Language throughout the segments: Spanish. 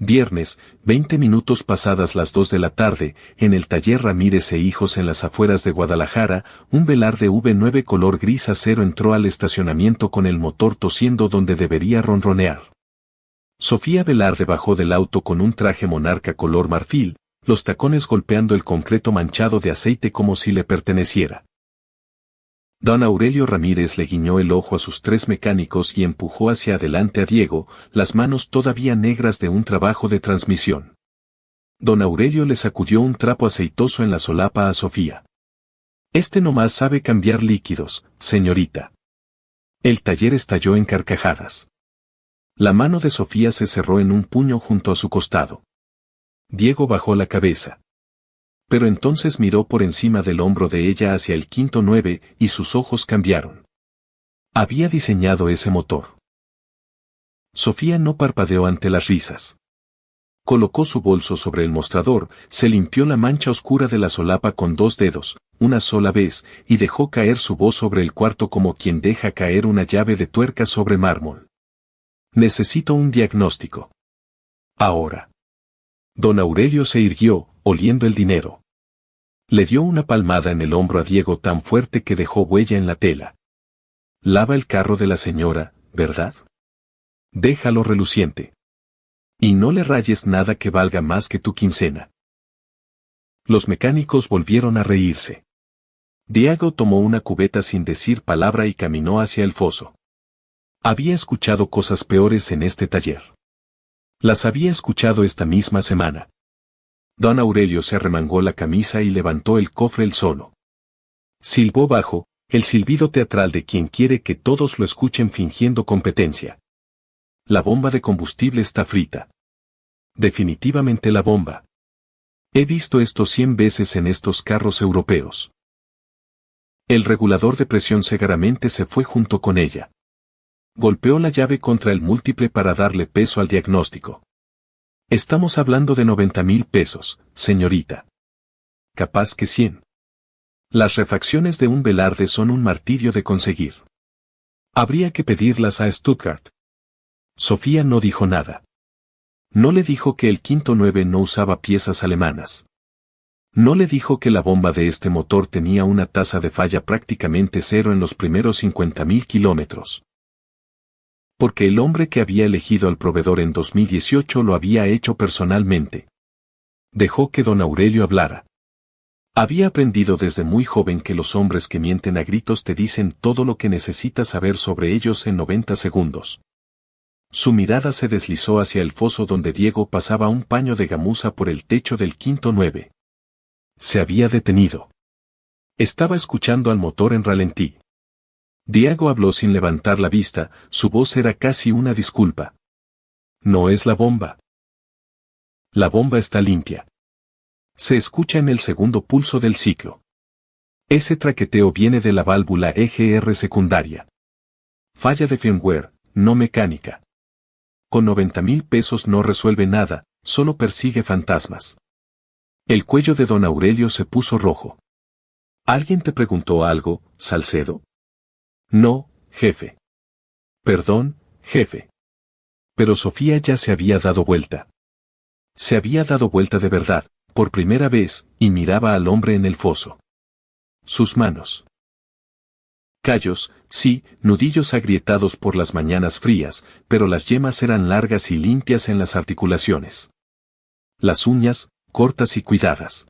Viernes, 20 minutos pasadas las 2 de la tarde, en el taller Ramírez e Hijos en las afueras de Guadalajara, un Velarde V9 color gris acero entró al estacionamiento con el motor tosiendo donde debería ronronear. Sofía Velarde bajó del auto con un traje monarca color marfil, los tacones golpeando el concreto manchado de aceite como si le perteneciera. Don Aurelio Ramírez le guiñó el ojo a sus 3 mecánicos y empujó hacia adelante a Diego, las manos todavía negras de un trabajo de transmisión. Don Aurelio le sacudió un trapo aceitoso en la solapa a Sofía. Este nomás sabe cambiar líquidos, señorita. El taller estalló en carcajadas. La mano de Sofía se cerró en un puño junto a su costado. Diego bajó la cabeza. Pero entonces miró por encima del hombro de ella hacia el quinto 9 y sus ojos cambiaron. Había diseñado ese motor. Sofía no parpadeó ante las risas. Colocó su bolso sobre el mostrador, se limpió la mancha oscura de la solapa con 2 dedos, una sola vez, y dejó caer su voz sobre el cuarto como quien deja caer una llave de tuerca sobre mármol. Necesito un diagnóstico. Ahora. Don Aurelio se irguió, oliendo el dinero. Le dio una palmada en el hombro a Diego tan fuerte que dejó huella en la tela. Lava el carro de la señora, ¿verdad? Déjalo reluciente. Y no le rayes nada que valga más que tu quincena. Los mecánicos volvieron a reírse. Diego tomó una cubeta sin decir palabra y caminó hacia el foso. Había escuchado cosas peores en este taller. Las había escuchado esta misma semana. Don Aurelio se arremangó la camisa y levantó el cofre él solo. Silbó bajo, el silbido teatral de quien quiere que todos lo escuchen fingiendo competencia. La bomba de combustible está frita. Definitivamente la bomba. He visto esto 100 veces en estos carros europeos. El regulador de presión cegaramente se fue junto con ella. Golpeó la llave contra el múltiple para darle peso al diagnóstico. Estamos hablando de 90,000 pesos, señorita. Capaz que 100. Las refacciones de un Velarde son un martirio de conseguir. Habría que pedirlas a Stuttgart. Sofía no dijo nada. No le dijo que el quinto 9 no usaba piezas alemanas. No le dijo que la bomba de este motor tenía una tasa de falla prácticamente cero en los primeros 50,000 kilómetros. Porque el hombre que había elegido al proveedor en 2018 lo había hecho personalmente. Dejó que don Aurelio hablara. Había aprendido desde muy joven que los hombres que mienten a gritos te dicen todo lo que necesitas saber sobre ellos en 90 segundos. Su mirada se deslizó hacia el foso donde Diego pasaba un paño de gamuza por el techo del quinto 9. Se había detenido. Estaba escuchando al motor en ralentí. Diego habló sin levantar la vista, su voz era casi una disculpa. No es la bomba. La bomba está limpia. Se escucha en el segundo pulso del ciclo. Ese traqueteo viene de la válvula EGR secundaria. Falla de firmware, no mecánica. Con 90,000 pesos no resuelve nada, solo persigue fantasmas. El cuello de don Aurelio se puso rojo. ¿Alguien te preguntó algo, Salcedo? No, jefe. Perdón, jefe. Pero Sofía ya se había dado vuelta. Se había dado vuelta de verdad, por primera vez, y miraba al hombre en el foso. Sus manos. Callos, sí, nudillos agrietados por las mañanas frías, pero las yemas eran largas y limpias en las articulaciones. Las uñas, cortas y cuidadas.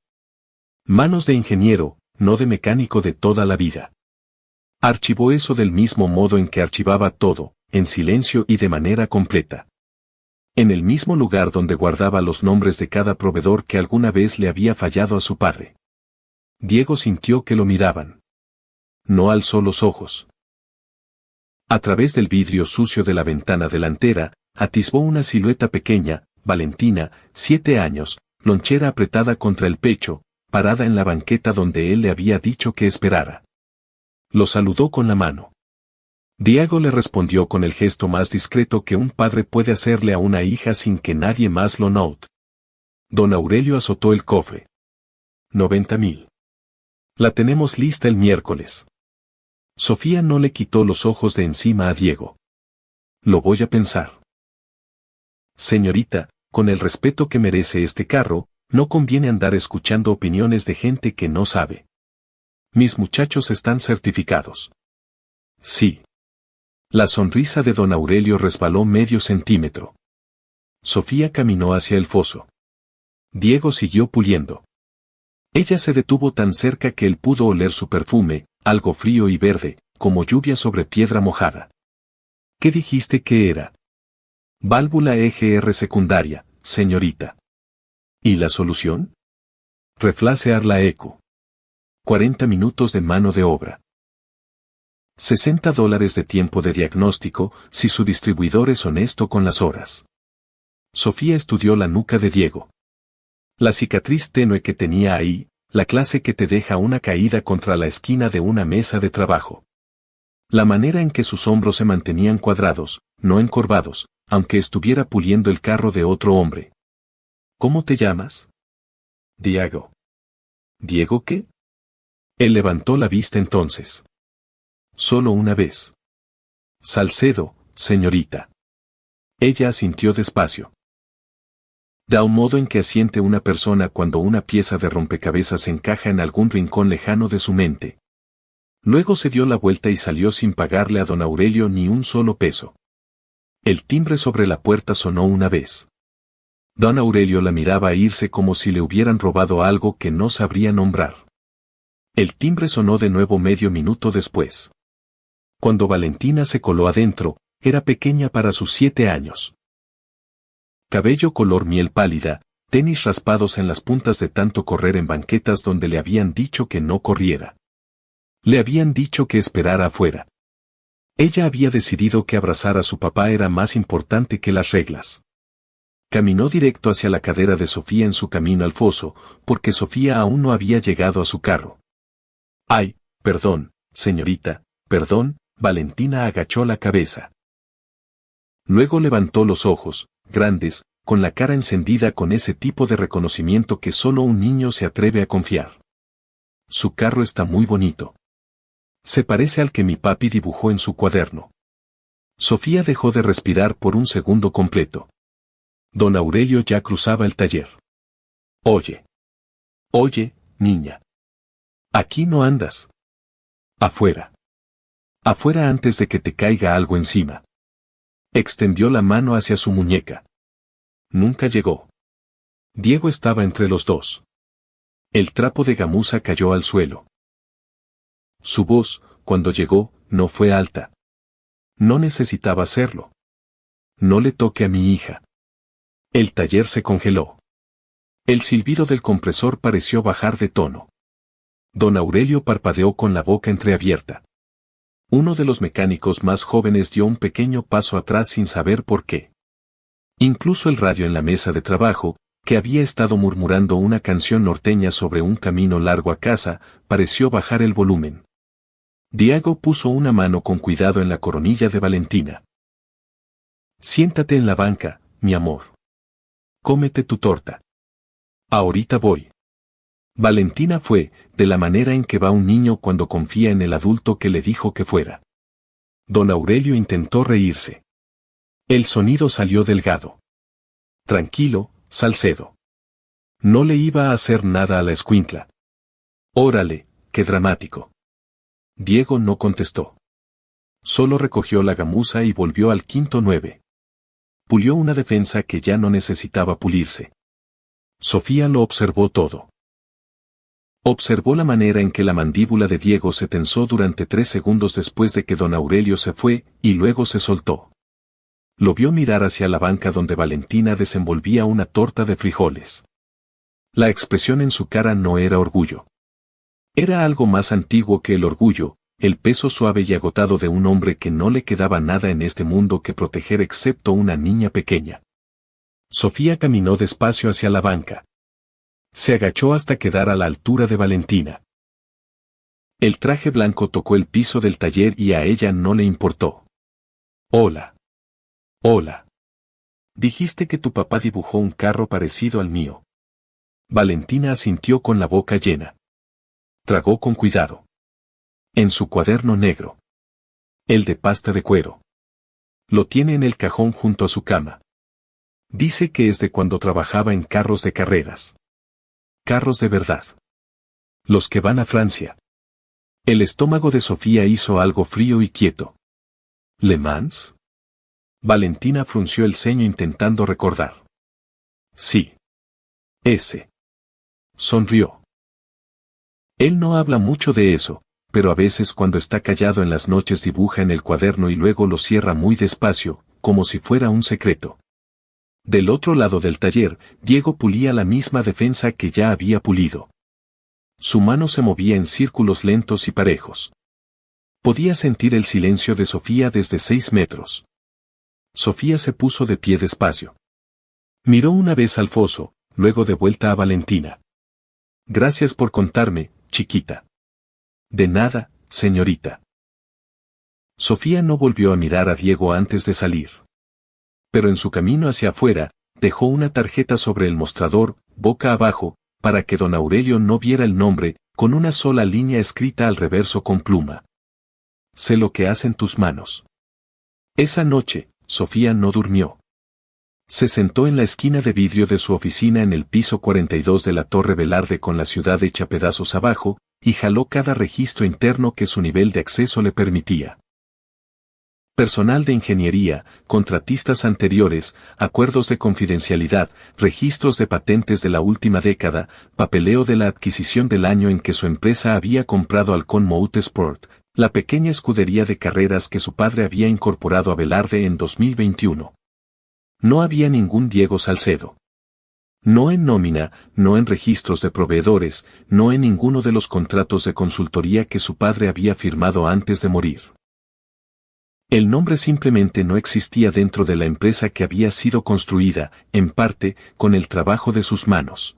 Manos de ingeniero, no de mecánico de toda la vida. Archivó eso del mismo modo en que archivaba todo, en silencio y de manera completa. En el mismo lugar donde guardaba los nombres de cada proveedor que alguna vez le había fallado a su padre. Diego sintió que lo miraban. No alzó los ojos. A través del vidrio sucio de la ventana delantera, atisbó una silueta pequeña, Valentina, 7 años, lonchera apretada contra el pecho, parada en la banqueta donde él le había dicho que esperara. Lo saludó con la mano. Diego le respondió con el gesto más discreto que un padre puede hacerle a una hija sin que nadie más lo note. Don Aurelio azotó el cofre. 90,000. La tenemos lista el miércoles. Sofía no le quitó los ojos de encima a Diego. Lo voy a pensar. Señorita, con el respeto que merece este carro, no conviene andar escuchando opiniones de gente que no sabe. Mis muchachos están certificados. Sí. La sonrisa de don Aurelio resbaló medio centímetro. Sofía caminó hacia el foso. Diego siguió puliendo. Ella se detuvo tan cerca que él pudo oler su perfume, algo frío y verde, como lluvia sobre piedra mojada. ¿Qué dijiste que era? Válvula EGR secundaria, señorita. ¿Y la solución? Reflacear la ECU. 40 minutos de mano de obra. $60 de tiempo de diagnóstico, si su distribuidor es honesto con las horas. Sofía estudió la nuca de Diego. La cicatriz tenue que tenía ahí, la clase que te deja una caída contra la esquina de una mesa de trabajo. La manera en que sus hombros se mantenían cuadrados, no encorvados, aunque estuviera puliendo el carro de otro hombre. ¿Cómo te llamas? Diego. ¿Diego qué? Él levantó la vista entonces. Solo una vez. Salcedo, señorita. Ella asintió despacio. Da un modo en que asiente una persona cuando una pieza de rompecabezas encaja en algún rincón lejano de su mente. Luego se dio la vuelta y salió sin pagarle a don Aurelio ni un solo peso. El timbre sobre la puerta sonó una vez. Don Aurelio la miraba irse como si le hubieran robado algo que no sabría nombrar. El timbre sonó de nuevo medio minuto después. Cuando Valentina se coló adentro, era pequeña para sus 7 años. Cabello color miel pálida, tenis raspados en las puntas de tanto correr en banquetas donde le habían dicho que no corriera. Le habían dicho que esperara afuera. Ella había decidido que abrazar a su papá era más importante que las reglas. Caminó directo hacia la cadera de Sofía en su camino al foso, porque Sofía aún no había llegado a su carro. Ay, perdón, señorita, perdón, Valentina agachó la cabeza. Luego levantó los ojos, grandes, con la cara encendida con ese tipo de reconocimiento que solo un niño se atreve a confiar. Su carro está muy bonito. Se parece al que mi papi dibujó en su cuaderno. Sofía dejó de respirar por un segundo completo. Don Aurelio ya cruzaba el taller. Oye. Oye, niña. Aquí no andas. Afuera. Afuera antes de que te caiga algo encima. Extendió la mano hacia su muñeca. Nunca llegó. Diego estaba entre los dos. El trapo de gamuza cayó al suelo. Su voz, cuando llegó, no fue alta. No necesitaba hacerlo. No le toque a mi hija. El taller se congeló. El silbido del compresor pareció bajar de tono. Don Aurelio parpadeó con la boca entreabierta. Uno de los mecánicos más jóvenes dio un pequeño paso atrás sin saber por qué. Incluso el radio en la mesa de trabajo, que había estado murmurando una canción norteña sobre un camino largo a casa, pareció bajar el volumen. Diego puso una mano con cuidado en la coronilla de Valentina. Siéntate en la banca, mi amor. Cómete tu torta. Ahorita voy. Valentina fue, de la manera en que va un niño cuando confía en el adulto que le dijo que fuera. Don Aurelio intentó reírse. El sonido salió delgado. Tranquilo, Salcedo. No le iba a hacer nada a la escuincla. Órale, qué dramático. Diego no contestó. Solo recogió la gamuza y volvió al quinto 9. Pulió una defensa que ya no necesitaba pulirse. Sofía lo observó todo. Observó la manera en que la mandíbula de Diego se tensó durante 3 segundos después de que don Aurelio se fue, y luego se soltó. Lo vio mirar hacia la banca donde Valentina desenvolvía una torta de frijoles. La expresión en su cara no era orgullo. Era algo más antiguo que el orgullo, el peso suave y agotado de un hombre que no le quedaba nada en este mundo que proteger excepto una niña pequeña. Sofía caminó despacio hacia la banca. Se agachó hasta quedar a la altura de Valentina. El traje blanco tocó el piso del taller y a ella no le importó. Hola. Hola. Dijiste que tu papá dibujó un carro parecido al mío. Valentina asintió con la boca llena. Tragó con cuidado. En su cuaderno negro. El de pasta de cuero. Lo tiene en el cajón junto a su cama. Dice que es de cuando trabajaba en carros de carreras. Carros de verdad. Los que van a Francia. El estómago de Sofía hizo algo frío y quieto. ¿Le Mans? Valentina frunció el ceño intentando recordar. Sí. Ese. Sonrió. Él no habla mucho de eso, pero a veces cuando está callado en las noches dibuja en el cuaderno y luego lo cierra muy despacio, como si fuera un secreto. Del otro lado del taller, Diego pulía la misma defensa que ya había pulido. Su mano se movía en círculos lentos y parejos. Podía sentir el silencio de Sofía desde 6 metros. Sofía se puso de pie despacio. Miró una vez al foso, luego de vuelta a Valentina. Gracias por contarme, chiquita. De nada, señorita. Sofía no volvió a mirar a Diego antes de salir. Pero en su camino hacia afuera, dejó una tarjeta sobre el mostrador, boca abajo, para que don Aurelio no viera el nombre, con una sola línea escrita al reverso con pluma. Sé lo que hacen tus manos. Esa noche, Sofía no durmió. Se sentó en la esquina de vidrio de su oficina en el piso 42 de la Torre Velarde con la ciudad hecha pedazos abajo, y jaló cada registro interno que su nivel de acceso le permitía. Personal de ingeniería, contratistas anteriores, acuerdos de confidencialidad, registros de patentes de la última década, papeleo de la adquisición del año en que su empresa había comprado Halcón Motorsport, la pequeña escudería de carreras que su padre había incorporado a Velarde en 2021. No había ningún Diego Salcedo. No en nómina, no en registros de proveedores, no en ninguno de los contratos de consultoría que su padre había firmado antes de morir. El nombre simplemente no existía dentro de la empresa que había sido construida, en parte, con el trabajo de sus manos.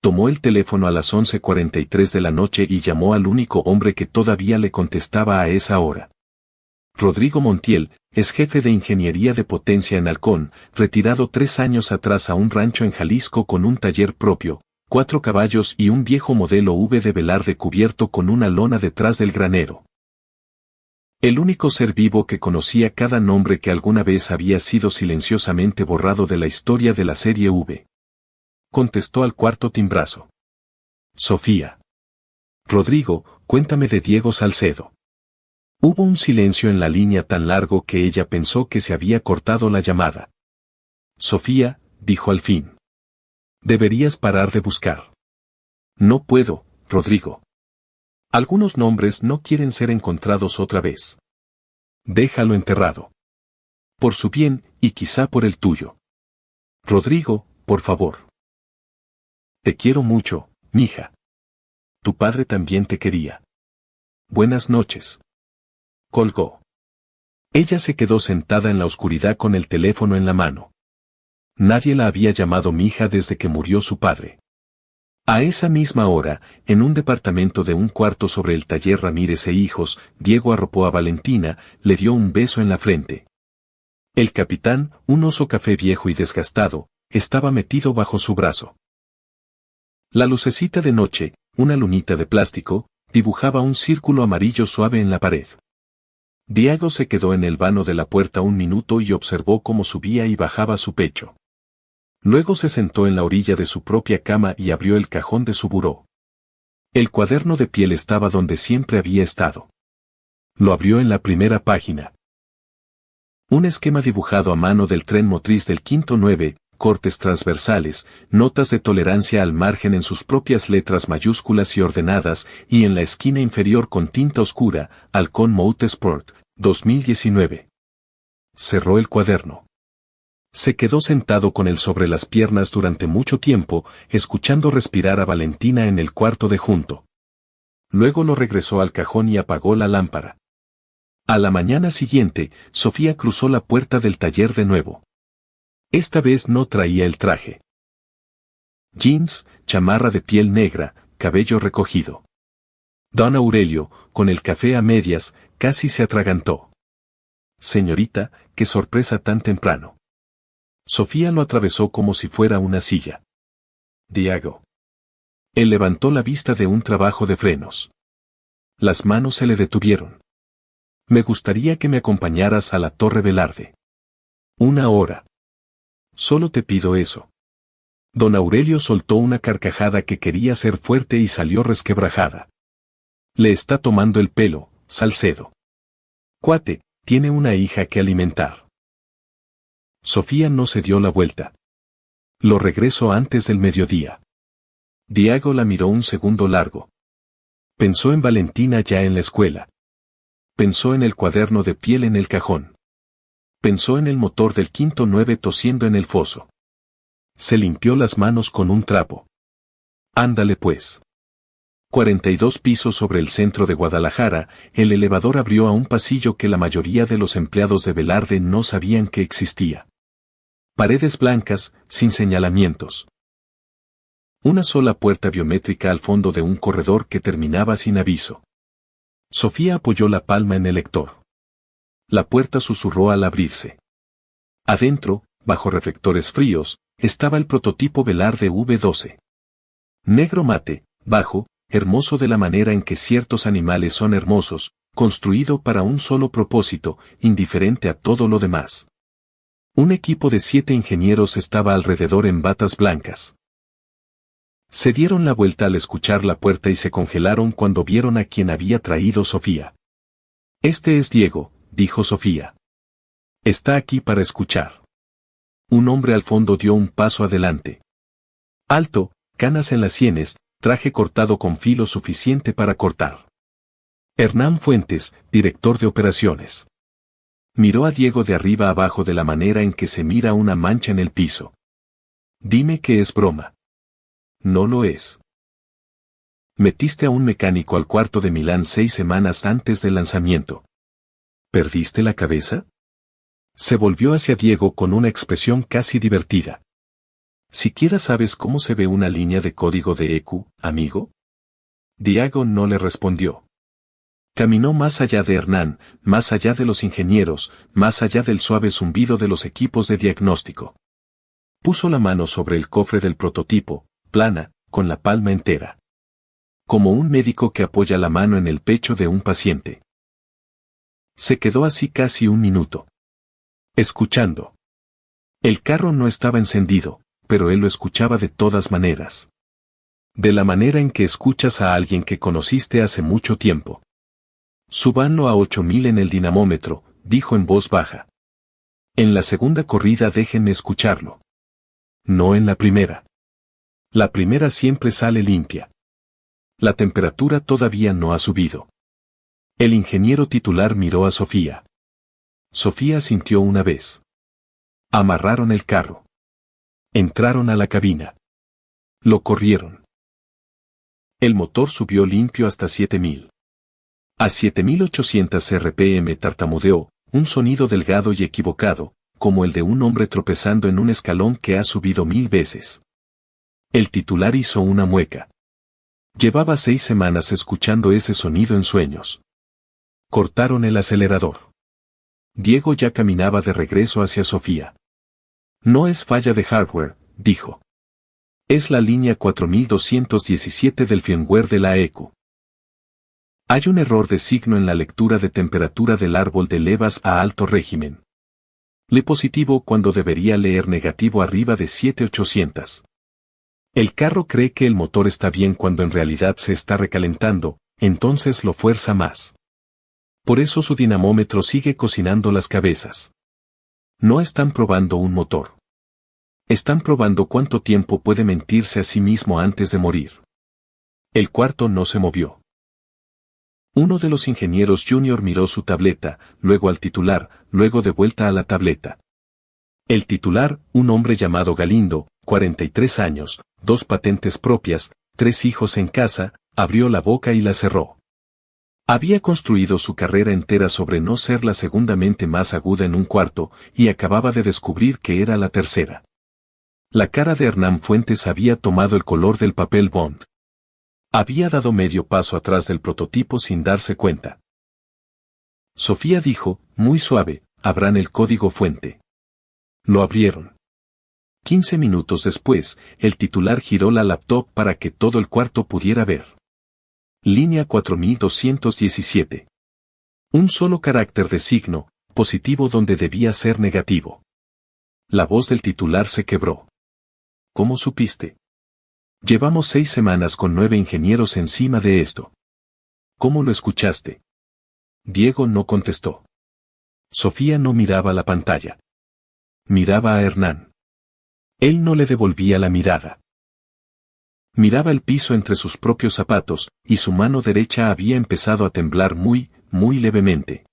Tomó el teléfono a las 11:43 de la noche y llamó al único hombre que todavía le contestaba a esa hora. Rodrigo Montiel, es jefe de ingeniería de potencia en Halcón, retirado 3 años atrás a un rancho en Jalisco con un taller propio, 4 caballos y un viejo modelo V de Velarde cubierto con una lona detrás del granero. El único ser vivo que conocía cada nombre que alguna vez había sido silenciosamente borrado de la historia de la serie V. Contestó al cuarto timbrazo. Sofía. Rodrigo, cuéntame de Diego Salcedo. Hubo un silencio en la línea tan largo que ella pensó que se había cortado la llamada. Sofía, dijo al fin. Deberías parar de buscar. No puedo, Rodrigo. Algunos nombres no quieren ser encontrados otra vez. Déjalo enterrado. Por su bien, y quizá por el tuyo. Rodrigo, por favor. Te quiero mucho, mija. Tu padre también te quería. Buenas noches. Colgó. Ella se quedó sentada en la oscuridad con el teléfono en la mano. Nadie la había llamado mija desde que murió su padre. A esa misma hora, en un departamento de un cuarto sobre el taller Ramírez e Hijos, Diego arropó a Valentina, le dio un beso en la frente. El capitán, un oso café viejo y desgastado, estaba metido bajo su brazo. La lucecita de noche, una lunita de plástico, dibujaba un círculo amarillo suave en la pared. Diego se quedó en el vano de la puerta un minuto y observó cómo subía y bajaba su pecho. Luego se sentó en la orilla de su propia cama y abrió el cajón de su buró. El cuaderno de piel estaba donde siempre había estado. Lo abrió en la primera página. Un esquema dibujado a mano del tren motriz del quinto 9, cortes transversales, notas de tolerancia al margen en sus propias letras mayúsculas y ordenadas, y en la esquina inferior con tinta oscura, Halcón Motorsport, 2019. Cerró el cuaderno. Se quedó sentado con él sobre las piernas durante mucho tiempo, escuchando respirar a Valentina en el cuarto de junto. Luego lo regresó al cajón y apagó la lámpara. A la mañana siguiente, Sofía cruzó la puerta del taller de nuevo. Esta vez no traía el traje. Jeans, chamarra de piel negra, cabello recogido. Don Aurelio, con el café a medias, casi se atragantó. Señorita, qué sorpresa tan temprano. Sofía lo atravesó como si fuera una silla. Diego. Él levantó la vista de un trabajo de frenos. Las manos se le detuvieron. Me gustaría que me acompañaras a la Torre Velarde. 1 hora. Solo te pido eso. Don Aurelio soltó una carcajada que quería ser fuerte y salió resquebrajada. Le está tomando el pelo, Salcedo. Cuate, tiene una hija que alimentar. Sofía no se dio la vuelta. Lo regreso antes del mediodía. Diego la miró un segundo largo. Pensó en Valentina ya en la escuela. Pensó en el cuaderno de piel en el cajón. Pensó en el motor del quinto 9 tosiendo en el foso. Se limpió las manos con un trapo. Ándale pues. 42 pisos sobre el centro de Guadalajara, el elevador abrió a un pasillo que la mayoría de los empleados de Velarde no sabían que existía. Paredes blancas, sin señalamientos. Una sola puerta biométrica al fondo de un corredor que terminaba sin aviso. Sofía apoyó la palma en el lector. La puerta susurró al abrirse. Adentro, bajo reflectores fríos, estaba el prototipo Velarde V12. Negro mate, bajo, hermoso de la manera en que ciertos animales son hermosos, construido para un solo propósito, indiferente a todo lo demás. Un equipo de 7 ingenieros estaba alrededor en batas blancas. Se dieron la vuelta al escuchar la puerta y se congelaron cuando vieron a quien había traído Sofía. Este es Diego, dijo Sofía. Está aquí para escuchar. Un hombre al fondo dio un paso adelante. Alto, canas en las sienes, traje cortado con filo suficiente para cortar. Hernán Fuentes, director de operaciones. Miró a Diego de arriba abajo de la manera en que se mira una mancha en el piso. Dime que es broma. No lo es. Metiste a un mecánico al cuarto de Milán 6 semanas antes del lanzamiento. ¿Perdiste la cabeza? Se volvió hacia Diego con una expresión casi divertida. ¿Siquiera sabes cómo se ve una línea de código de EQ, amigo? Diego no le respondió. Caminó más allá de Hernán, más allá de los ingenieros, más allá del suave zumbido de los equipos de diagnóstico. Puso la mano sobre el cofre del prototipo, plana, con la palma entera. Como un médico que apoya la mano en el pecho de un paciente. Se quedó así casi un minuto. Escuchando. El carro no estaba encendido, pero él lo escuchaba de todas maneras. De la manera en que escuchas a alguien que conociste hace mucho tiempo. Súbanlo a 8000 en el dinamómetro, dijo en voz baja. En la segunda corrida déjenme escucharlo. No en la primera. La primera siempre sale limpia. La temperatura todavía no ha subido. El ingeniero titular miró a Sofía. Sofía sintió una vez. Amarraron el carro. Entraron a la cabina. Lo corrieron. El motor subió limpio hasta 7000. A 7800 RPM tartamudeó, un sonido delgado y equivocado, como el de un hombre tropezando en un escalón que ha subido 1000 veces. El titular hizo una mueca. Llevaba 6 semanas escuchando ese sonido en sueños. Cortaron el acelerador. Diego ya caminaba de regreso hacia Sofía. No es falla de hardware, dijo. Es la línea 4217 del firmware de la EQ. Hay un error de signo en la lectura de temperatura del árbol de levas a alto régimen. Lee positivo cuando debería leer negativo arriba de 7800. El carro cree que el motor está bien cuando en realidad se está recalentando, entonces lo fuerza más. Por eso su dinamómetro sigue cocinando las cabezas. No están probando un motor. Están probando cuánto tiempo puede mentirse a sí mismo antes de morir. El cuarto no se movió. Uno de los ingenieros junior miró su tableta, luego al titular, luego de vuelta a la tableta. El titular, un hombre llamado Galindo, 43 años, 2 patentes propias, 3 hijos en casa, abrió la boca y la cerró. Había construido su carrera entera sobre no ser la segunda mente más aguda en un cuarto, y acababa de descubrir que era la tercera. La cara de Hernán Fuentes había tomado el color del papel bond. Había dado medio paso atrás del prototipo sin darse cuenta. Sofía dijo, muy suave, abran el código fuente. Lo abrieron. 15 minutos después, el titular giró la laptop para que todo el cuarto pudiera ver. Línea 4217. Un solo carácter de signo, positivo donde debía ser negativo. La voz del titular se quebró. ¿Cómo supiste? Llevamos 6 semanas con 9 ingenieros encima de esto. ¿Cómo lo escuchaste? Diego no contestó. Sofía no miraba la pantalla. Miraba a Hernán. Él no le devolvía la mirada. Miraba el piso entre sus propios zapatos, y su mano derecha había empezado a temblar muy levemente.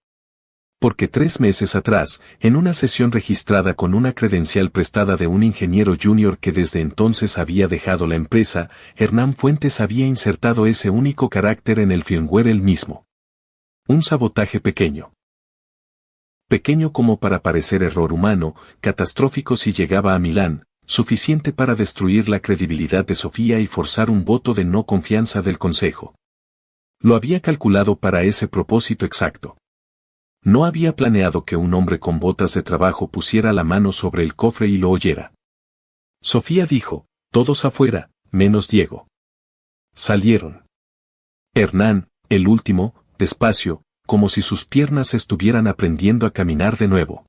Porque 3 meses atrás, en una sesión registrada con una credencial prestada de un ingeniero junior que desde entonces había dejado la empresa, Hernán Fuentes había insertado ese único carácter en el firmware él mismo. Un sabotaje pequeño. Pequeño como para parecer error humano, catastrófico si llegaba a Milán, suficiente para destruir la credibilidad de Sofía y forzar un voto de no confianza del Consejo. Lo había calculado para ese propósito exacto. No había planeado que un hombre con botas de trabajo pusiera la mano sobre el cofre y lo oyera. Sofía dijo, todos afuera, menos Diego. Salieron. Hernán, el último, despacio, como si sus piernas estuvieran aprendiendo a caminar de nuevo.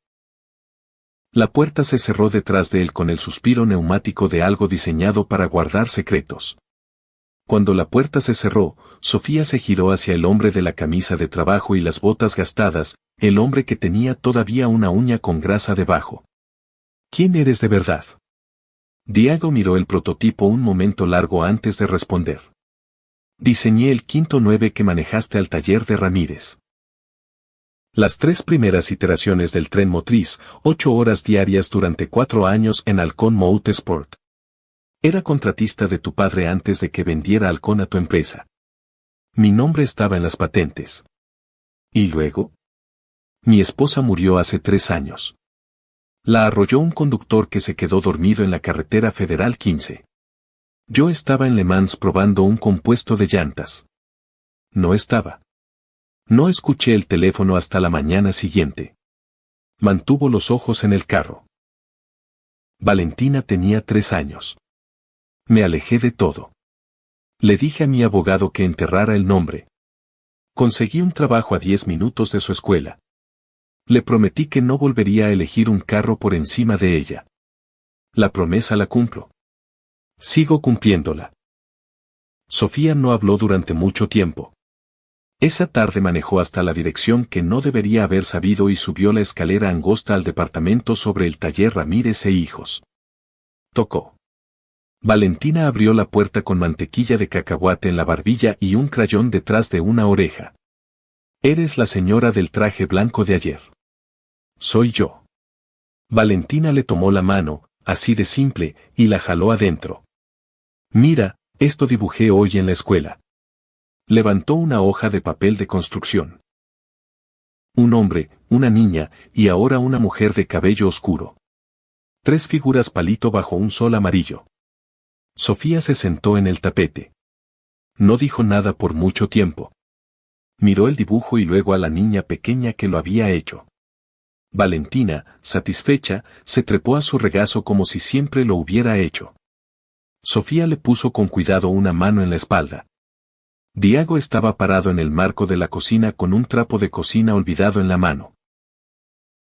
La puerta se cerró detrás de él con el suspiro neumático de algo diseñado para guardar secretos. Cuando la puerta se cerró, Sofía se giró hacia el hombre de la camisa de trabajo y las botas gastadas, el hombre que tenía todavía una uña con grasa debajo. ¿Quién eres de verdad? Diego miró el prototipo un momento largo antes de responder. Diseñé el quinto 9 que manejaste al taller de Ramírez. Las 3 primeras iteraciones del tren motriz, 8 horas diarias durante 4 años en Halcón Motorsport. Era contratista de tu padre antes de que vendiera Halcón a tu empresa. Mi nombre estaba en las patentes. ¿Y luego? Mi esposa murió hace 3 años. La arrolló un conductor que se quedó dormido en la carretera Federal 15. Yo estaba en Le Mans probando un compuesto de llantas. No estaba. No escuché el teléfono hasta la mañana siguiente. Mantuvo los ojos en el carro. Valentina tenía 3 años. Me alejé de todo. Le dije a mi abogado que enterrara el nombre. Conseguí un trabajo a 10 minutos de su escuela. Le prometí que no volvería a elegir un carro por encima de ella. La promesa la cumplo. Sigo cumpliéndola. Sofía no habló durante mucho tiempo. Esa tarde manejó hasta la dirección que no debería haber sabido y subió la escalera angosta al departamento sobre el taller Ramírez e Hijos. Tocó. Valentina abrió la puerta con mantequilla de cacahuate en la barbilla y un crayón detrás de una oreja. Eres la señora del traje blanco de ayer. Soy yo. Valentina le tomó la mano, así de simple, y la jaló adentro. Mira, esto dibujé hoy en la escuela. Levantó una hoja de papel de construcción. Un hombre, una niña, y ahora una mujer de cabello oscuro. 3 figuras palito bajo un sol amarillo. Sofía se sentó en el tapete. No dijo nada por mucho tiempo. Miró el dibujo y luego a la niña pequeña que lo había hecho. Valentina, satisfecha, se trepó a su regazo como si siempre lo hubiera hecho. Sofía le puso con cuidado una mano en la espalda. Diego estaba parado en el marco de la cocina con un trapo de cocina olvidado en la mano.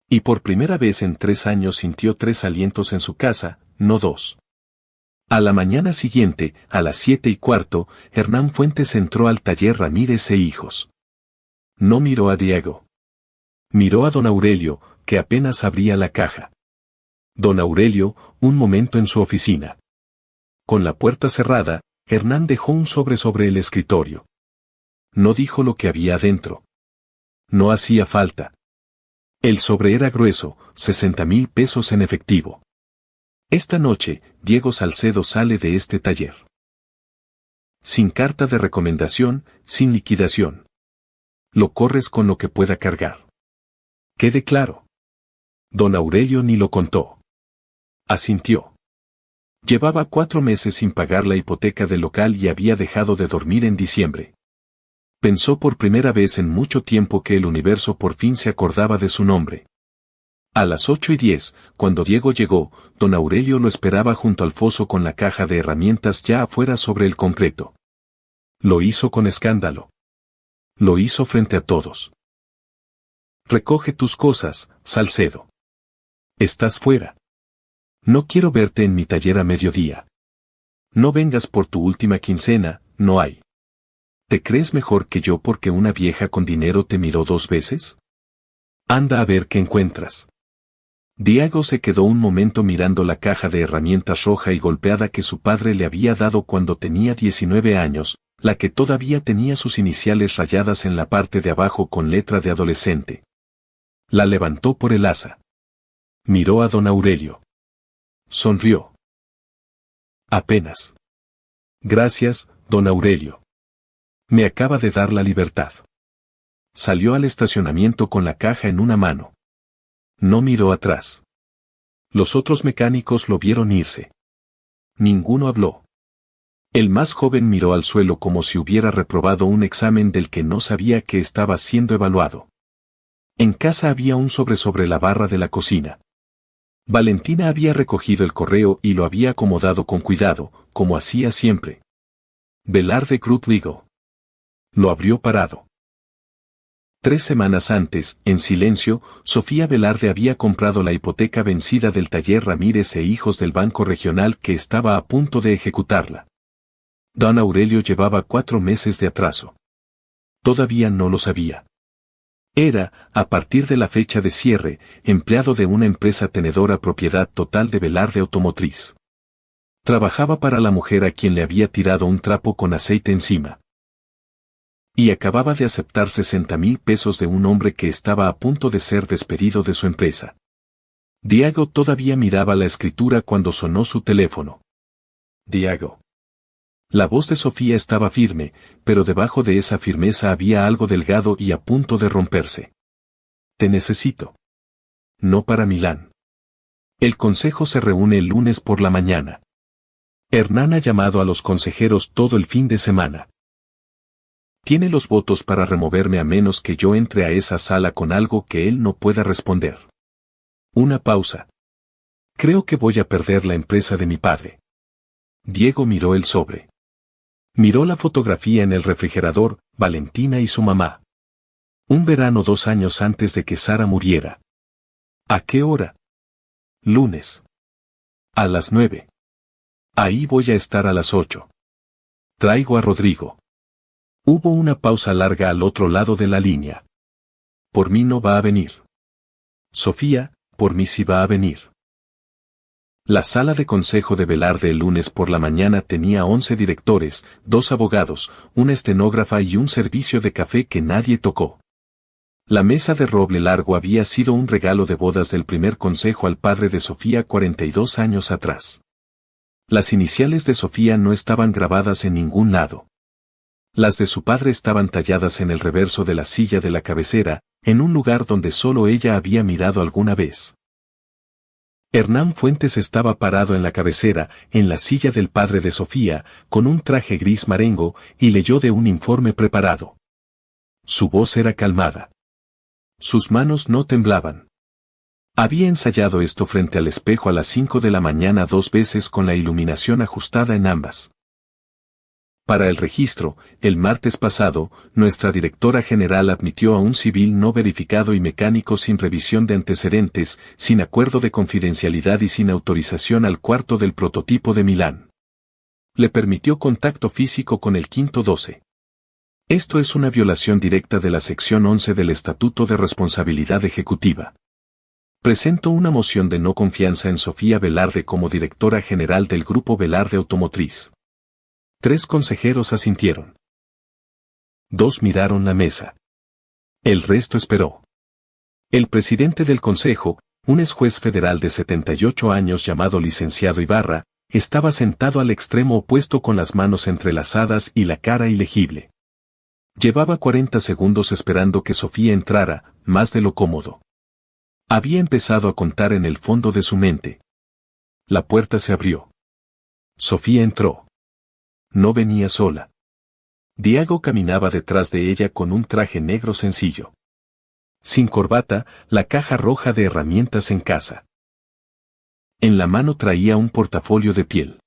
Y por primera vez en 3 años sintió 3 alientos en su casa, no 2. A la mañana siguiente, a las 7:15, Hernán Fuentes entró al taller Ramírez e Hijos. No miró a Diego. Miró a don Aurelio, que apenas abría la caja. Don Aurelio, un momento en su oficina. Con la puerta cerrada, Hernán dejó un sobre el escritorio. No dijo lo que había adentro. No hacía falta. El sobre era grueso, 60,000 pesos en efectivo. Esta noche, Diego Salcedo sale de este taller. Sin carta de recomendación, sin liquidación. Lo corres con lo que pueda cargar. Quede claro. Don Aurelio ni lo contó. Asintió. Llevaba 4 meses sin pagar la hipoteca del local y había dejado de dormir en diciembre. Pensó por primera vez en mucho tiempo que el universo por fin se acordaba de su nombre. A las 8:10, cuando Diego llegó, don Aurelio lo esperaba junto al foso con la caja de herramientas ya afuera sobre el concreto. Lo hizo con escándalo. Lo hizo frente a todos. Recoge tus cosas, Salcedo. Estás fuera. No quiero verte en mi taller a mediodía. No vengas por tu última quincena, no hay. ¿Te crees mejor que yo porque una vieja con dinero te miró 2 veces? Anda a ver qué encuentras. Diego se quedó un momento mirando la caja de herramientas roja y golpeada que su padre le había dado cuando tenía 19 años, la que todavía tenía sus iniciales rayadas en la parte de abajo con letra de adolescente. La levantó por el asa. Miró a don Aurelio. Sonrió. Apenas. Gracias, don Aurelio. Me acaba de dar la libertad. Salió al estacionamiento con la caja en una mano. No miró atrás. Los otros mecánicos lo vieron irse. Ninguno habló. El más joven miró al suelo como si hubiera reprobado un examen del que no sabía que estaba siendo evaluado. En casa había un sobre la barra de la cocina. Valentina había recogido el correo y lo había acomodado con cuidado, como hacía siempre. Velarde Cruz-Ligo. Lo abrió parado. 3 semanas antes, en silencio, Sofía Velarde había comprado la hipoteca vencida del taller Ramírez e Hijos del Banco Regional que estaba a punto de ejecutarla. Don Aurelio llevaba 4 meses de atraso. Todavía no lo sabía. Era, a partir de la fecha de cierre, empleado de una empresa tenedora propiedad total de Velarde Automotriz. Trabajaba para la mujer a quien le había tirado un trapo con aceite encima. Y acababa de aceptar 60,000 pesos de un hombre que estaba a punto de ser despedido de su empresa. Diego todavía miraba la escritura cuando sonó su teléfono. Diego. La voz de Sofía estaba firme, pero debajo de esa firmeza había algo delgado y a punto de romperse. Te necesito. No para Milán. El consejo se reúne el lunes por la mañana. Hernán ha llamado a los consejeros todo el fin de semana. Tiene los votos para removerme a menos que yo entre a esa sala con algo que él no pueda responder. Una pausa. Creo que voy a perder la empresa de mi padre. Diego miró el sobre. Miró la fotografía en el refrigerador, Valentina y su mamá. Un verano 2 años antes de que Sara muriera. ¿A qué hora? Lunes. A las 9. Ahí voy a estar a las 8. Traigo a Rodrigo. Hubo una pausa larga al otro lado de la línea. Por mí no va a venir. Sofía, por mí sí va a venir. La sala de consejo de Velarde el lunes por la mañana tenía 11 directores, 2 abogados, una estenógrafa y un servicio de café que nadie tocó. La mesa de roble largo había sido un regalo de bodas del primer consejo al padre de Sofía 42 años atrás. Las iniciales de Sofía no estaban grabadas en ningún lado. Las de su padre estaban talladas en el reverso de la silla de la cabecera, en un lugar donde solo ella había mirado alguna vez. Hernán Fuentes estaba parado en la cabecera, en la silla del padre de Sofía, con un traje gris marengo, y leyó de un informe preparado. Su voz era calmada. Sus manos no temblaban. Había ensayado esto frente al espejo a las 5 de la mañana 2 veces con la iluminación ajustada en ambas. Para el registro, el martes pasado, nuestra directora general admitió a un civil no verificado y mecánico sin revisión de antecedentes, sin acuerdo de confidencialidad y sin autorización al cuarto del prototipo de Milán. Le permitió contacto físico con el quinto 12. Esto es una violación directa de la sección 11 del Estatuto de Responsabilidad Ejecutiva. Presento una moción de no confianza en Sofía Velarde como directora general del Grupo Velarde Automotriz. 3 consejeros asintieron. 2 miraron la mesa. El resto esperó. El presidente del consejo, un ex juez federal de 78 años llamado licenciado Ibarra, estaba sentado al extremo opuesto con las manos entrelazadas y la cara ilegible. Llevaba 40 segundos esperando que Sofía entrara, más de lo cómodo. Había empezado a contar en el fondo de su mente. La puerta se abrió. Sofía entró. No venía sola. Diego caminaba detrás de ella con un traje negro sencillo. Sin corbata, la caja roja de herramientas en casa. En la mano traía un portafolio de piel.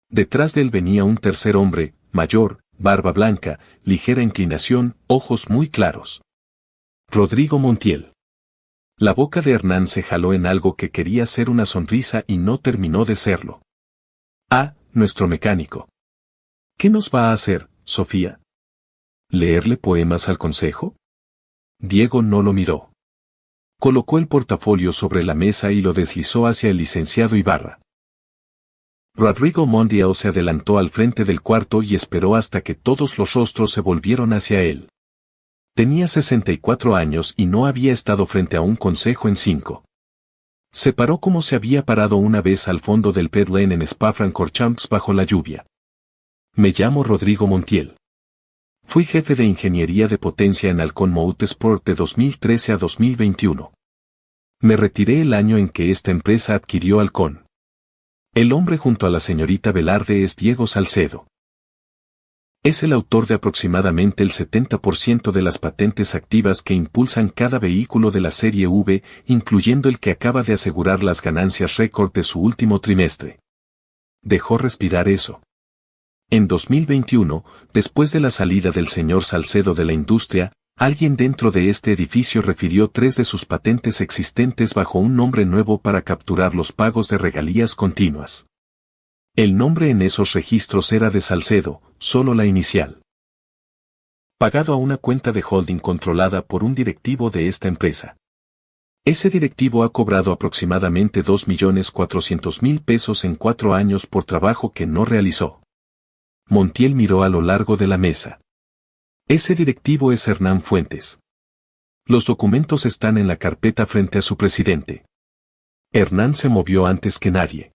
Detrás de él venía un tercer hombre, mayor, barba blanca, ligera inclinación, ojos muy claros. Rodrigo Montiel. La boca de Hernán se jaló en algo que quería ser una sonrisa y no terminó de serlo. Ah, nuestro mecánico. ¿Qué nos va a hacer, Sofía? ¿Leerle poemas al consejo? Diego no lo miró. Colocó el portafolio sobre la mesa y lo deslizó hacia el licenciado Ibarra. Rodrigo Montiel se adelantó al frente del cuarto y esperó hasta que todos los rostros se volvieron hacia él. Tenía 64 años y no había estado frente a un consejo en 5. Se paró como se había parado una vez al fondo del pit lane en Spa-Francorchamps bajo la lluvia. Me llamo Rodrigo Montiel. Fui jefe de ingeniería de potencia en Halcón Motorsport de 2013 a 2021. Me retiré el año en que esta empresa adquirió Halcón. El hombre junto a la señorita Velarde es Diego Salcedo. Es el autor de aproximadamente el 70% de las patentes activas que impulsan cada vehículo de la serie V, incluyendo el que acaba de asegurar las ganancias récord de su último trimestre. Dejó respirar eso. En 2021, después de la salida del señor Salcedo de la industria, alguien dentro de este edificio refirió 3 de sus patentes existentes bajo un nombre nuevo para capturar los pagos de regalías continuas. El nombre en esos registros era de Salcedo, solo la inicial. Pagado a una cuenta de holding controlada por un directivo de esta empresa. Ese directivo ha cobrado aproximadamente 2.400.000 pesos en 4 años por trabajo que no realizó. Montiel miró a lo largo de la mesa. Ese directivo es Hernán Fuentes. Los documentos están en la carpeta frente a su presidente. Hernán se movió antes que nadie.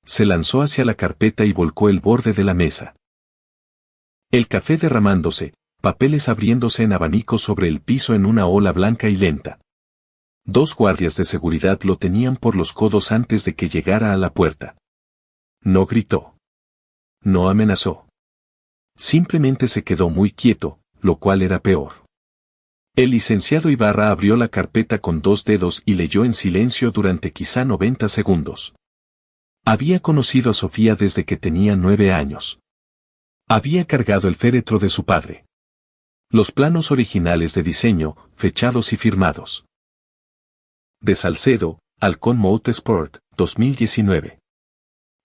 Se lanzó hacia la carpeta y volcó el borde de la mesa. El café derramándose, papeles abriéndose en abanico sobre el piso en una ola blanca y lenta. 2 guardias de seguridad lo tenían por los codos antes de que llegara a la puerta. No gritó. No amenazó. Simplemente se quedó muy quieto, lo cual era peor. El licenciado Ibarra abrió la carpeta con 2 dedos y leyó en silencio durante quizá 90 segundos. Había conocido a Sofía desde que tenía 9 años. Había cargado el féretro de su padre. Los planos originales de diseño, fechados y firmados. De Salcedo, Halcón Motorsport, 2019.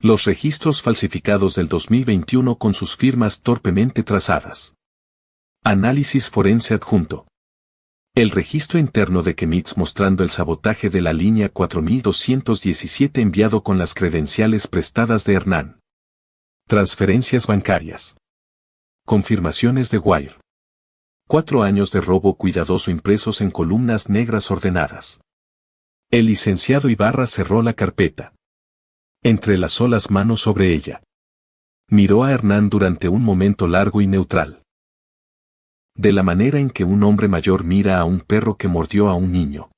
Los registros falsificados del 2021 con sus firmas torpemente trazadas. Análisis forense adjunto. El registro interno de Chemetz mostrando el sabotaje de la línea 4217 enviado con las credenciales prestadas de Hernán. Transferencias bancarias. Confirmaciones de Wire. 4 años de robo cuidadoso impresos en columnas negras ordenadas. El licenciado Ibarra cerró la carpeta. Entrelazó las manos sobre ella. Miró a Hernán durante un momento largo y neutral. De la manera en que un hombre mayor mira a un perro que mordió a un niño.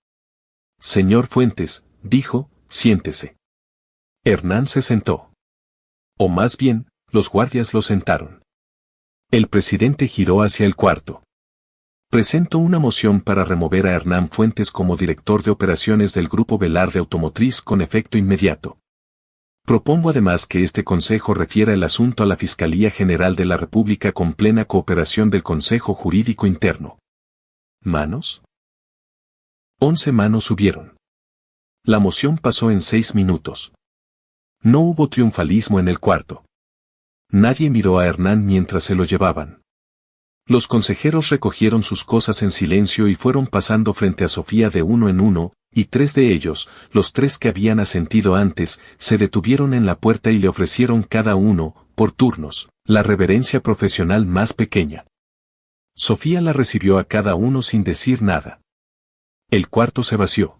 Señor Fuentes, dijo, siéntese. Hernán se sentó. O más bien, los guardias lo sentaron. El presidente giró hacia el cuarto. Presento una moción para remover a Hernán Fuentes como director de operaciones del Grupo Velarde Automotriz con efecto inmediato. Propongo además que este Consejo refiera el asunto a la Fiscalía General de la República con plena cooperación del Consejo Jurídico Interno. ¿Manos? 11 manos subieron. La moción pasó en 6 minutos. No hubo triunfalismo en el cuarto. Nadie miró a Hernán mientras se lo llevaban. Los consejeros recogieron sus cosas en silencio y fueron pasando frente a Sofía de uno en uno, y 3 de ellos, los 3 que habían asentido antes, se detuvieron en la puerta y le ofrecieron cada uno, por turnos, la reverencia profesional más pequeña. Sofía la recibió a cada uno sin decir nada. El cuarto se vació.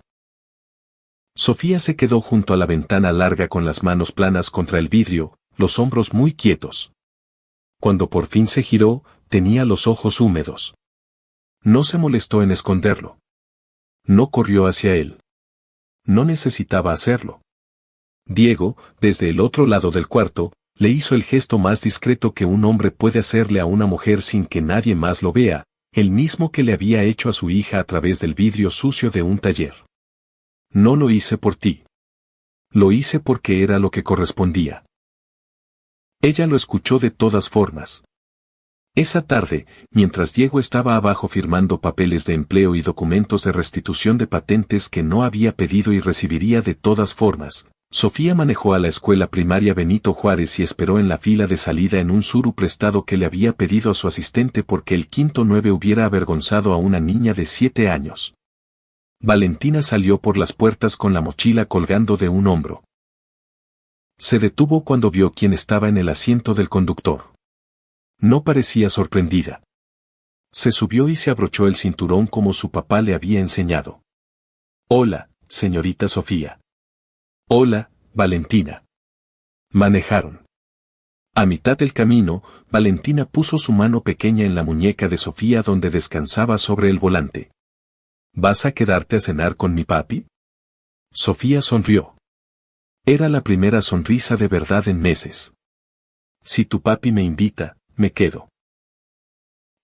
Sofía se quedó junto a la ventana larga con las manos planas contra el vidrio, los hombros muy quietos. Cuando por fin se giró, tenía los ojos húmedos. No se molestó en esconderlo. No corrió hacia él. No necesitaba hacerlo. Diego, desde el otro lado del cuarto, le hizo el gesto más discreto que un hombre puede hacerle a una mujer sin que nadie más lo vea, el mismo que le había hecho a su hija a través del vidrio sucio de un taller. No lo hice por ti. Lo hice porque era lo que correspondía. Ella lo escuchó de todas formas. Esa tarde, mientras Diego estaba abajo firmando papeles de empleo y documentos de restitución de patentes que no había pedido y recibiría de todas formas, Sofía manejó a la escuela primaria Benito Juárez y esperó en la fila de salida en un suru prestado que le había pedido a su asistente porque el quinto 9 hubiera avergonzado a una niña de 7 años. Valentina salió por las puertas con la mochila colgando de un hombro. Se detuvo cuando vio quién estaba en el asiento del conductor. No parecía sorprendida. Se subió y se abrochó el cinturón como su papá le había enseñado. Hola, señorita Sofía. Hola, Valentina. Manejaron. A mitad del camino, Valentina puso su mano pequeña en la muñeca de Sofía donde descansaba sobre el volante. ¿Vas a quedarte a cenar con mi papi? Sofía sonrió. Era la primera sonrisa de verdad en meses. Si tu papi me invita, me quedo.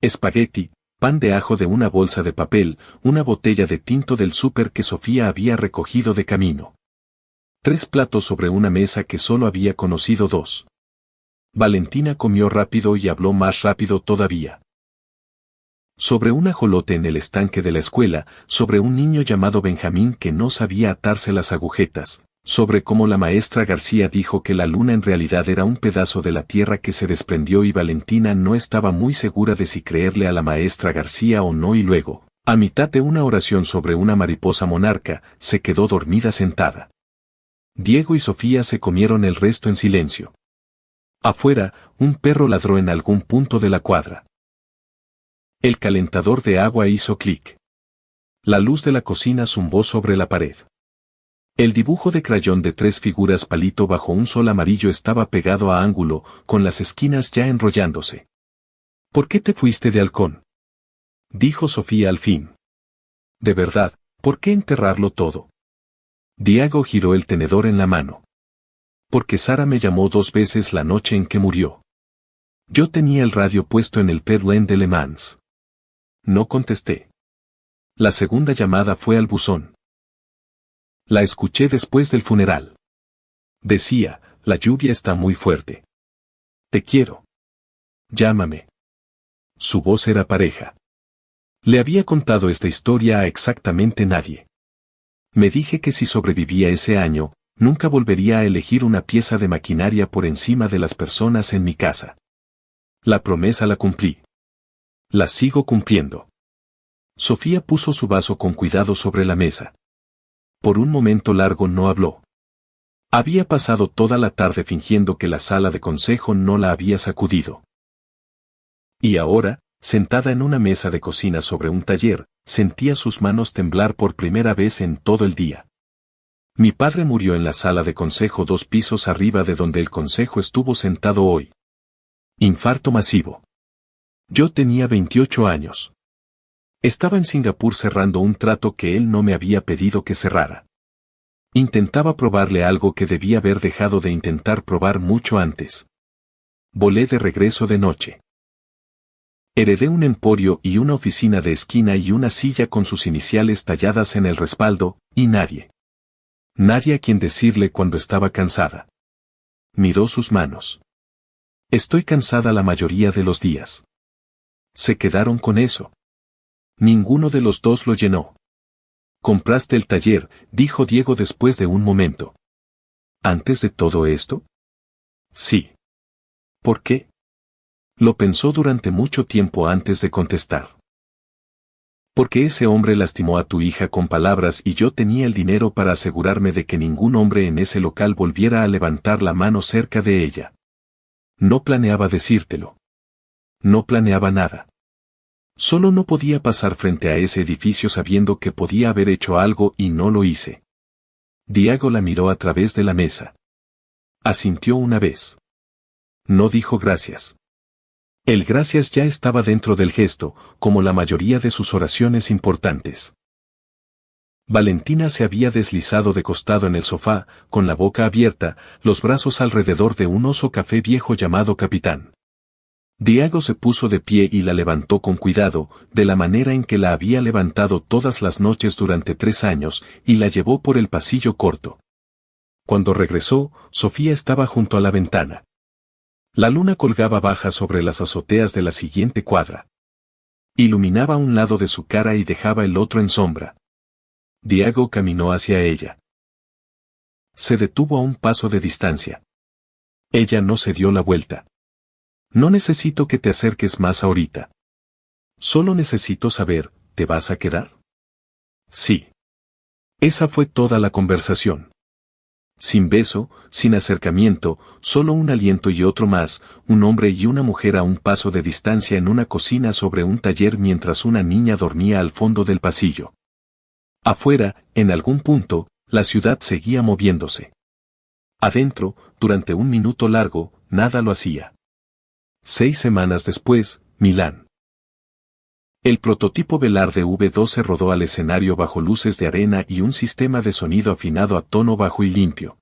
Espagueti, pan de ajo de una bolsa de papel, una botella de tinto del súper que Sofía había recogido de camino. 3 platos sobre una mesa que solo había conocido 2. Valentina comió rápido y habló más rápido todavía. Sobre un ajolote en el estanque de la escuela, sobre un niño llamado Benjamín que no sabía atarse las agujetas, sobre cómo la maestra García dijo que la luna en realidad era un pedazo de la tierra que se desprendió y Valentina no estaba muy segura de si creerle a la maestra García o no y luego, a mitad de una oración sobre una mariposa monarca, se quedó dormida sentada. Diego y Sofía se comieron el resto en silencio. Afuera, un perro ladró en algún punto de la cuadra. El calentador de agua hizo clic. La luz de la cocina zumbó sobre la pared. El dibujo de crayón de 3 figuras palito bajo un sol amarillo estaba pegado a ángulo, con las esquinas ya enrollándose. ¿Por qué te fuiste de Halcón? Dijo Sofía al fin. De verdad, ¿por qué enterrarlo todo? Diego giró el tenedor en la mano. Porque Sara me llamó 2 veces la noche en que murió. Yo tenía el radio puesto en el Perlen de Le Mans. No contesté. La segunda llamada fue al buzón. La escuché después del funeral. Decía, la lluvia está muy fuerte. Te quiero. Llámame. Su voz era pareja. Le había contado esta historia a exactamente nadie. Me dije que si sobrevivía ese año, nunca volvería a elegir una pieza de maquinaria por encima de las personas en mi casa. La promesa la cumplí. La sigo cumpliendo. Sofía puso su vaso con cuidado sobre la mesa. Por un momento largo no habló. Había pasado toda la tarde fingiendo que la sala de consejo no la había sacudido. Y ahora, sentada en una mesa de cocina sobre un taller, sentía sus manos temblar por primera vez en todo el día. Mi padre murió en la sala de consejo 2 pisos arriba de donde el consejo estuvo sentado hoy. Infarto masivo. Yo tenía 28 años. Estaba en Singapur cerrando un trato que él no me había pedido que cerrara. Intentaba probarle algo que debía haber dejado de intentar probar mucho antes. Volé de regreso de noche. Heredé un emporio y una oficina de esquina y una silla con sus iniciales talladas en el respaldo, y nadie. Nadie a quien decirle cuando estaba cansada. Miró sus manos. Estoy cansada la mayoría de los días. Se quedaron con eso. Ninguno de los dos lo llenó. Compraste el taller, dijo Diego después de un momento. ¿Antes de todo esto? Sí. ¿Por qué? Lo pensó durante mucho tiempo antes de contestar. Porque ese hombre lastimó a tu hija con palabras y yo tenía el dinero para asegurarme de que ningún hombre en ese local volviera a levantar la mano cerca de ella. No planeaba decírtelo. No planeaba nada. Solo no podía pasar frente a ese edificio sabiendo que podía haber hecho algo y no lo hice. Diego la miró a través de la mesa. Asintió una vez. No dijo gracias. El gracias ya estaba dentro del gesto, como la mayoría de sus oraciones importantes. Valentina se había deslizado de costado en el sofá, con la boca abierta, los brazos alrededor de un oso café viejo llamado Capitán. Diego se puso de pie y la levantó con cuidado, de la manera en que la había levantado todas las noches durante 3 años, y la llevó por el pasillo corto. Cuando regresó, Sofía estaba junto a la ventana. La luna colgaba baja sobre las azoteas de la siguiente cuadra. Iluminaba un lado de su cara y dejaba el otro en sombra. Diego caminó hacia ella. Se detuvo a un paso de distancia. Ella no se dio la vuelta. No necesito que te acerques más ahorita. Solo necesito saber, ¿te vas a quedar? Sí. Esa fue toda la conversación. Sin beso, sin acercamiento, solo un aliento y otro más, un hombre y una mujer a un paso de distancia en una cocina sobre un taller mientras una niña dormía al fondo del pasillo. Afuera, en algún punto, la ciudad seguía moviéndose. Adentro, durante un minuto largo, nada lo hacía. 6 semanas después, Milán. El prototipo Velarde V2 se rodó al escenario bajo luces de arena y un sistema de sonido afinado a tono bajo y limpio.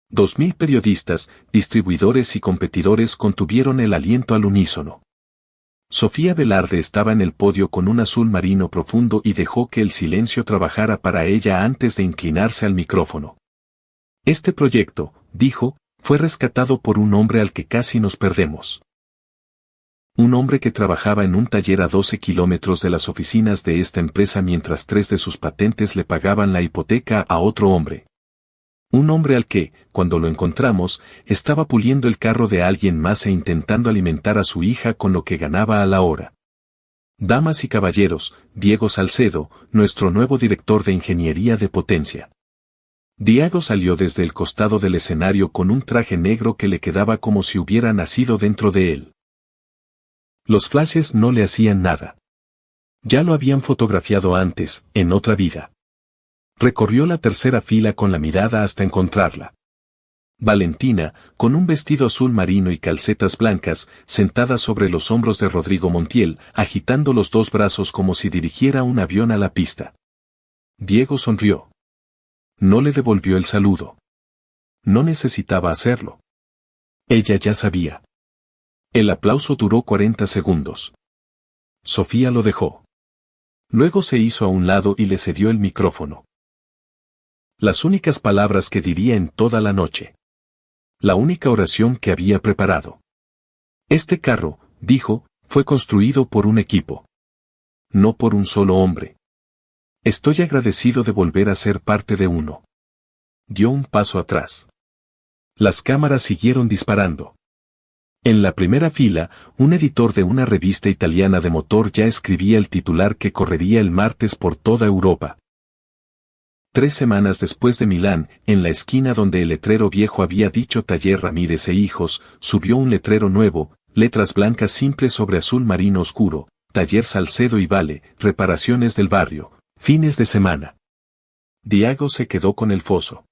2000 periodistas, distribuidores y competidores contuvieron el aliento al unísono. Sofía Velarde estaba en el podio con un azul marino profundo y dejó que el silencio trabajara para ella antes de inclinarse al micrófono. Este proyecto, dijo, fue rescatado por un hombre al que casi nos perdemos. Un hombre que trabajaba en un taller a 12 kilómetros de las oficinas de esta empresa mientras 3 de sus patentes le pagaban la hipoteca a otro hombre. Un hombre al que, cuando lo encontramos, estaba puliendo el carro de alguien más e intentando alimentar a su hija con lo que ganaba a la hora. Damas y caballeros, Diego Salcedo, nuestro nuevo director de ingeniería de potencia. Diego salió desde el costado del escenario con un traje negro que le quedaba como si hubiera nacido dentro de él. Los flashes no le hacían nada. Ya lo habían fotografiado antes, en otra vida. Recorrió la tercera fila con la mirada hasta encontrarla. Valentina, con un vestido azul marino y calcetas blancas, sentada sobre los hombros de Rodrigo Montiel, agitando los 2 brazos como si dirigiera un avión a la pista. Diego sonrió. No le devolvió el saludo. No necesitaba hacerlo. Ella ya sabía. El aplauso duró 40 segundos. Sofía lo dejó. Luego se hizo a un lado y le cedió el micrófono. Las únicas palabras que diría en toda la noche. La única oración que había preparado. Este carro, dijo, fue construido por un equipo. No por un solo hombre. Estoy agradecido de volver a ser parte de uno. Dio un paso atrás. Las cámaras siguieron disparando. En la primera fila, un editor de una revista italiana de motor ya escribía el titular que correría el martes por toda Europa. 3 semanas después de Milán, en la esquina donde el letrero viejo había dicho Taller Ramírez e Hijos, subió un letrero nuevo, letras blancas simples sobre azul marino oscuro, Taller Salcedo y Vale, reparaciones del barrio, fines de semana. Diego se quedó con el foso.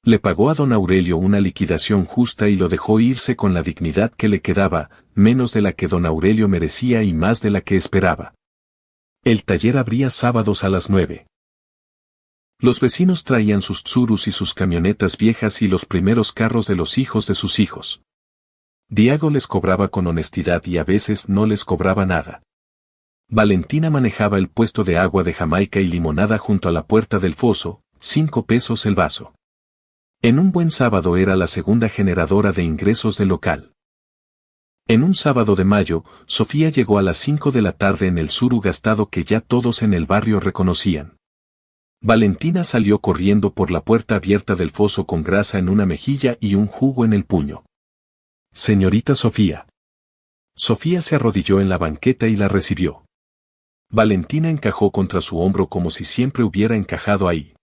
Le pagó a don Aurelio una liquidación justa y lo dejó irse con la dignidad que le quedaba, menos de la que don Aurelio merecía y más de la que esperaba. El taller abría sábados a las 9. Los vecinos traían sus Tsurus y sus camionetas viejas y los primeros carros de los hijos de sus hijos. Diego les cobraba con honestidad y a veces no les cobraba nada. Valentina manejaba el puesto de agua de Jamaica y limonada junto a la puerta del foso, 5 pesos el vaso. En un buen sábado era la segunda generadora de ingresos del local. En un sábado de mayo, Sofía llegó a las 5 de la tarde en el suru gastado que ya todos en el barrio reconocían. Valentina salió corriendo por la puerta abierta del foso con grasa en una mejilla y un jugo en el puño. Señorita Sofía. Sofía se arrodilló en la banqueta y la recibió. Valentina encajó contra su hombro como si siempre hubiera encajado ahí.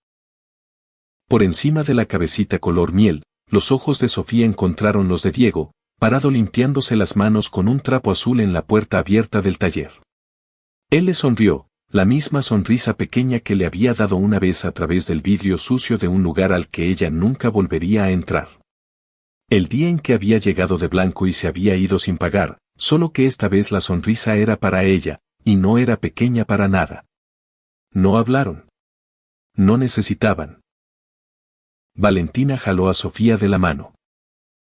Por encima de la cabecita color miel, los ojos de Sofía encontraron los de Diego, parado limpiándose las manos con un trapo azul en la puerta abierta del taller. Él le sonrió, la misma sonrisa pequeña que le había dado una vez a través del vidrio sucio de un lugar al que ella nunca volvería a entrar. El día en que había llegado de blanco y se había ido sin pagar, solo que esta vez la sonrisa era para ella, y no era pequeña para nada. No hablaron. No necesitaban. Valentina jaló a Sofía de la mano.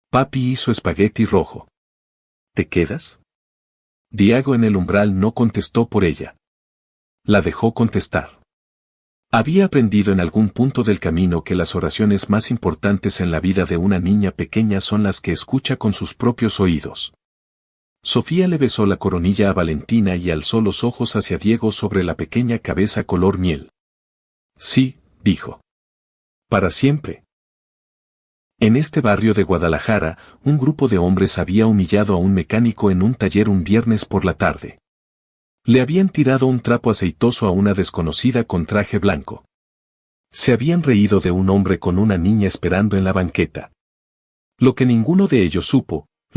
Papi hizo espagueti rojo. ¿Te quedas? Diego en el umbral no contestó por ella. La dejó contestar. Había aprendido en algún punto del camino que las oraciones más importantes en la vida de una niña pequeña son las que escucha con sus propios oídos. Sofía le besó la coronilla a Valentina y alzó los ojos hacia Diego sobre la pequeña cabeza color miel. Sí, dijo. Para siempre. En este barrio de Guadalajara, un grupo de hombres había humillado a un mecánico en un taller un viernes por la tarde. Le habían tirado un trapo aceitoso a una desconocida con traje blanco. Se habían reído de un hombre con una niña esperando en la banqueta. Lo que ninguno de ellos supo,